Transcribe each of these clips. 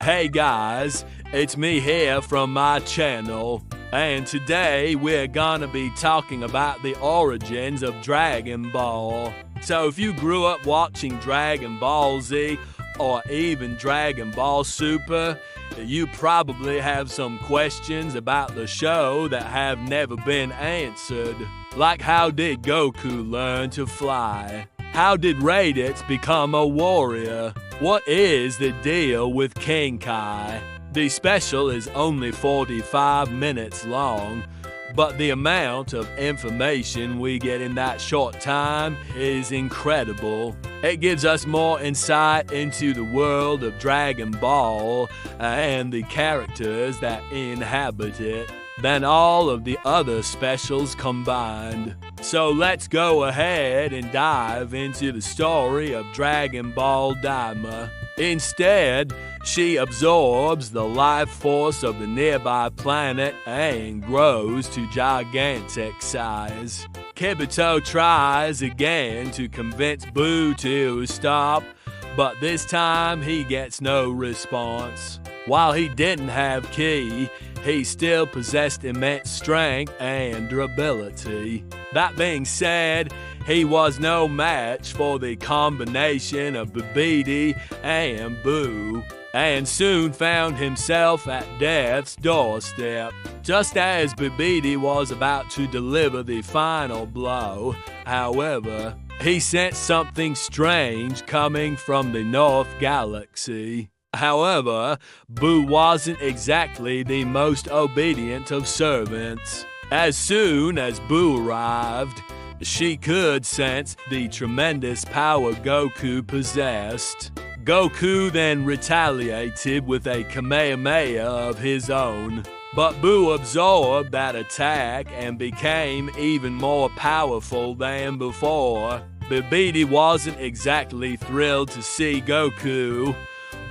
Hey guys, it's me here from my channel, and today we're gonna be talking about the origins of Dragon Ball. So if you grew up watching Dragon Ball Z or even Dragon Ball Super, you probably have some questions about the show that have never been answered. Like, how did Goku learn to fly? How did Raditz become a warrior? What is the deal with King Kai? The special is only 45 minutes long, but the amount of information we get in that short time is incredible. It gives us more insight into the world of Dragon Ball and the characters that inhabit it than all of the other specials combined. So let's go ahead and dive into the story of Dragon Ball Daima. Instead, she absorbs the life force of the nearby planet and grows to gigantic size. Kibito tries again to convince Buu to stop, but this time he gets no response. While he didn't have ki, he still possessed immense strength and durability. That being said, he was no match for the combination of Babidi and Buu, and soon found himself at death's doorstep. Just as Bibidi was about to deliver the final blow, however, he sensed something strange coming from the North Galaxy. However, Buu wasn't exactly the most obedient of servants. As soon as Buu arrived, she could sense the tremendous power Goku possessed. Goku then retaliated with a Kamehameha of his own, but Buu absorbed that attack and became even more powerful than before. Bibidi wasn't exactly thrilled to see Goku,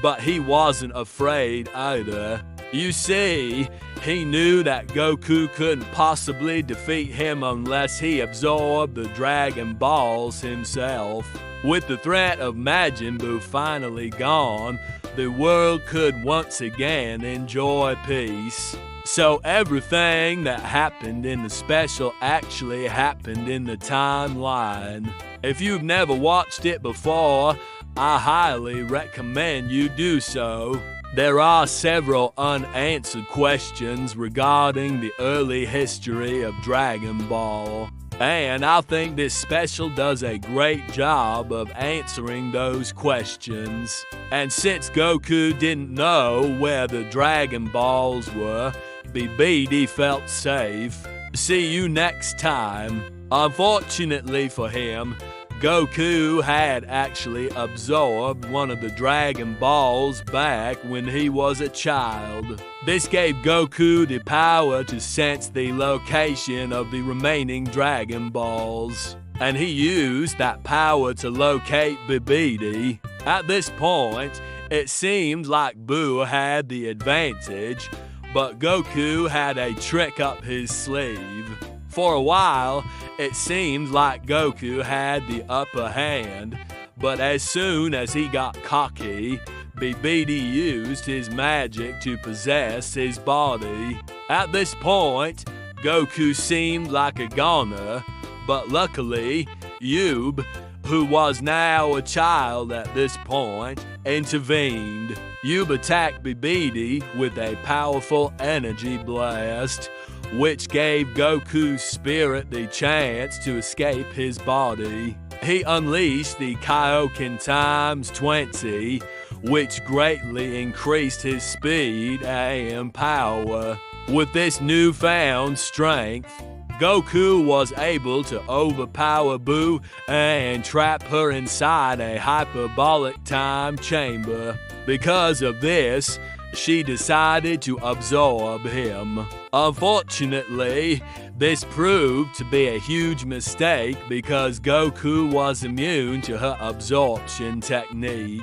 but he wasn't afraid either. You see, he knew that Goku couldn't possibly defeat him unless he absorbed the Dragon Balls himself. With the threat of Majin Buu finally gone, the world could once again enjoy peace. So everything that happened in the special actually happened in the timeline. If you've never watched it before, I highly recommend you do so. There are several unanswered questions regarding the early history of Dragon Ball, and I think this special does a great job of answering those questions. And since Goku didn't know where the Dragon Balls were, Bibidi felt safe. See you next time. Unfortunately for him, Goku had actually absorbed one of the Dragon Balls back when he was a child. This gave Goku the power to sense the location of the remaining Dragon Balls, and he used that power to locate Bibidi. At this point, it seemed like Buu had the advantage, but Goku had a trick up his sleeve. For a while, it seemed like Goku had the upper hand, but as soon as he got cocky, Bibidi used his magic to possess his body. At this point, Goku seemed like a goner, but luckily, Yub, who was now a child at this point, intervened. Yub attacked Bibidi with a powerful energy blast, which gave Goku's spirit the chance to escape his body. He unleashed the Kaioken times 20, which greatly increased his speed and power. With this newfound strength, Goku was able to overpower Buu and trap her inside a hyperbolic time chamber. Because of this, she decided to absorb him. Unfortunately, this proved to be a huge mistake because Goku was immune to her absorption technique.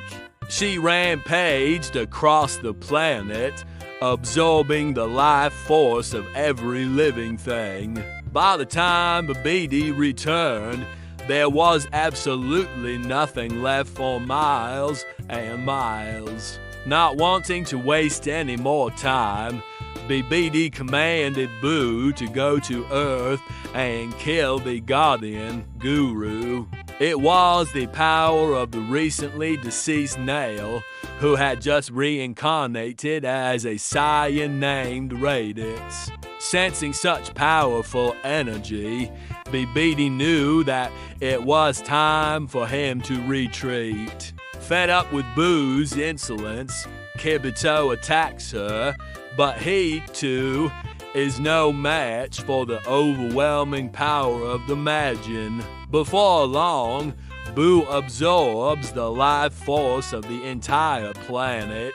She rampaged across the planet, absorbing the life force of every living thing. By the time Babidi returned, there was absolutely nothing left for miles and miles. Not wanting to waste any more time, Bibidi commanded Boo to go to Earth and kill the Guardian, Guru. It was the power of the recently deceased Nail, who had just reincarnated as a Saiyan named Raditz. Sensing such powerful energy, Bibidi knew that it was time for him to retreat. Fed up with Boo's insolence, Kibito attacks her, but he, too, is no match for the overwhelming power of the Majin. Before long, Boo absorbs the life force of the entire planet,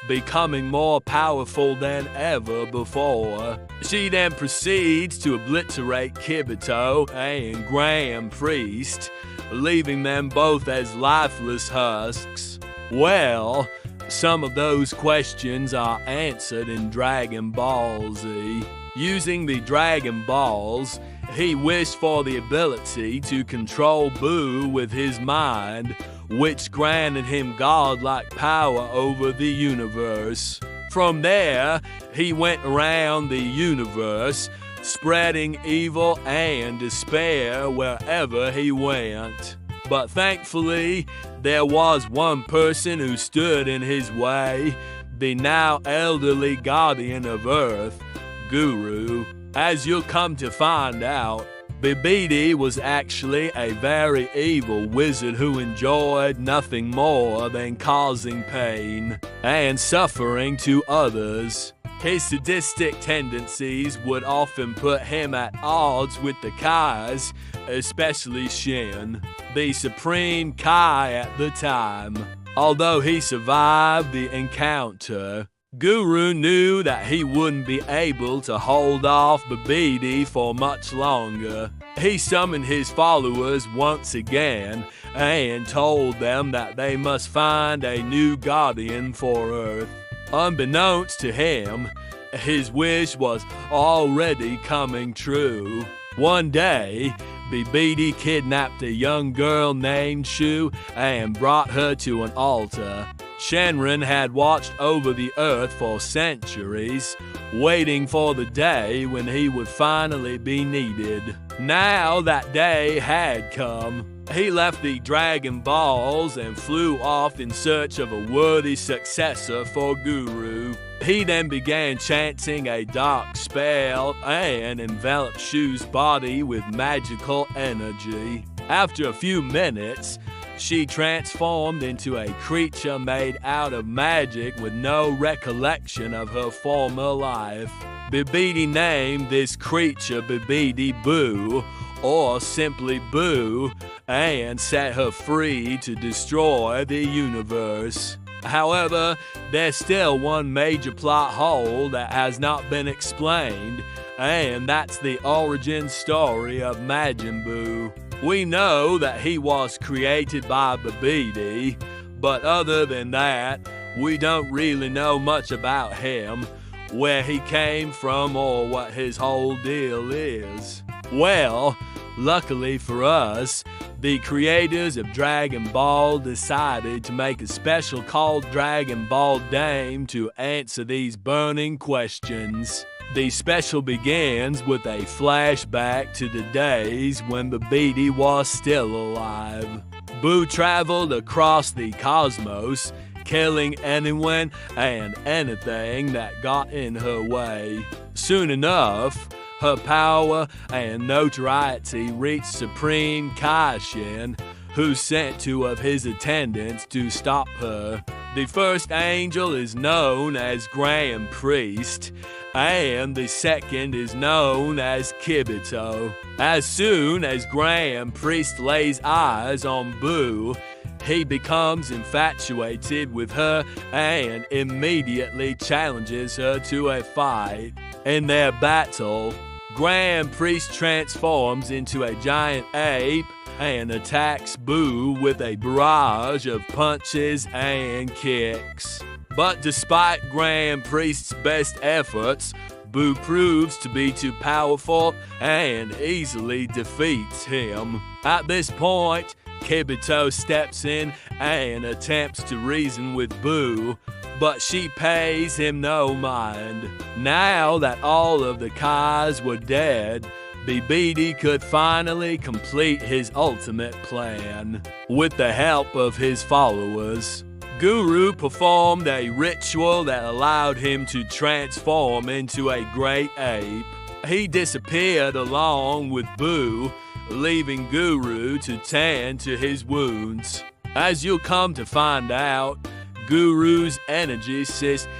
becoming more powerful than ever before. She then proceeds to obliterate Kibito and Grand Priest, leaving them both as lifeless husks. Well, some of those questions are answered in Dragon Ball Z. Using the Dragon Balls, he wished for the ability to control Boo with his mind, which granted him godlike power over the universe. From there, he went around the universe, spreading evil and despair wherever he went. But thankfully, there was one person who stood in his way, the now elderly guardian of Earth, Guru. As you'll come to find out, Bibidi was actually a very evil wizard who enjoyed nothing more than causing pain and suffering to others. His sadistic tendencies would often put him at odds with the Kais, especially Shin, the supreme Kai at the time. Although he survived the encounter, Guru knew that he wouldn't be able to hold off Babidi for much longer. He summoned his followers once again and told them that they must find a new guardian for Earth. Unbeknownst to him, his wish was already coming true. One day, Bibidi kidnapped a young girl named Shu and brought her to an altar. Shenron had watched over the earth for centuries, waiting for the day when he would finally be needed. Now that day had come. He left the Dragon Balls and flew off in search of a worthy successor for Guru. He then began chanting a dark spell and enveloped Shu's body with magical energy. After a few minutes, she transformed into a creature made out of magic with no recollection of her former life. Bibidi named this creature Bibidi Boo, or simply Boo, and set her free to destroy the universe. However, there's still one major plot hole that has not been explained, and that's the origin story of Majin Buu. We know that he was created by Babidi, but other than that, we don't really know much about him, where he came from, or what his whole deal is. Well, luckily for us, the creators of Dragon Ball decided to make a special called Dragon Ball Daima to answer these burning questions. The special begins with a flashback to the days when Babidi was still alive. Buu traveled across the cosmos, killing anyone and anything that got in her way. Soon enough, her power and notoriety reached Supreme Kaishin, who sent two of his attendants to stop her. The first angel is known as Grand Priest, and the second is known as Kibito. As soon as Grand Priest lays eyes on Buu, he becomes infatuated with her and immediately challenges her to a fight. In their battle, Grand Priest transforms into a giant ape and attacks Buu with a barrage of punches and kicks. But despite Grand Priest's best efforts, Buu proves to be too powerful and easily defeats him. At this point, Kibito steps in and attempts to reason with Buu, but she pays him no mind. Now that all of the Kais were dead, Bibidi could finally complete his ultimate plan. With the help of his followers, Guru performed a ritual that allowed him to transform into a great ape. He disappeared along with Boo, leaving Guru to tend to his wounds. As you'll come to find out, Guru's energy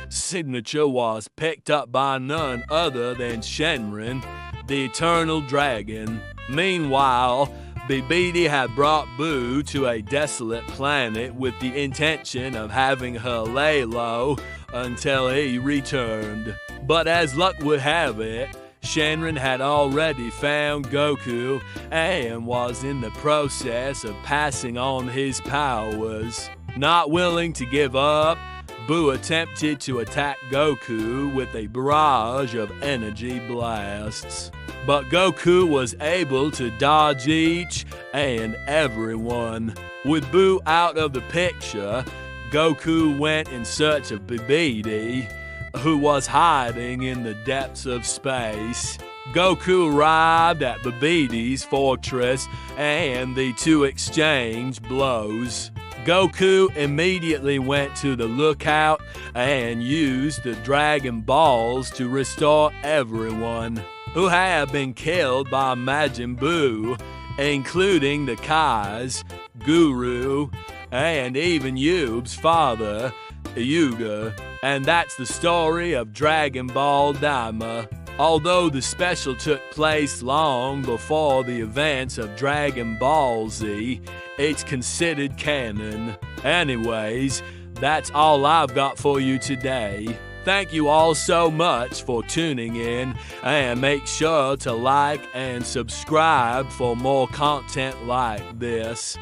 signature was picked up by none other than Shenron, the Eternal Dragon. Meanwhile, Babidi had brought Boo to a desolate planet with the intention of having her lay low until he returned. But as luck would have it, Shenron had already found Goku and was in the process of passing on his powers. Not willing to give up, Boo attempted to attack Goku with a barrage of energy blasts. But Goku was able to dodge each and every one. With Boo out of the picture, Goku went in search of Babidi, who was hiding in the depths of space. Goku arrived at Babidi's fortress and the two exchanged blows. Goku immediately went to the lookout and used the Dragon Balls to restore everyone who had been killed by Majin Buu, including the Kais, Guru, and even Yube's father, Yuga. And that's the story of Dragon Ball Daima. Although the special took place long before the events of Dragon Ball Z, it's considered canon. Anyways, that's all I've got for you today. Thank you all so much for tuning in, and make sure to like and subscribe for more content like this.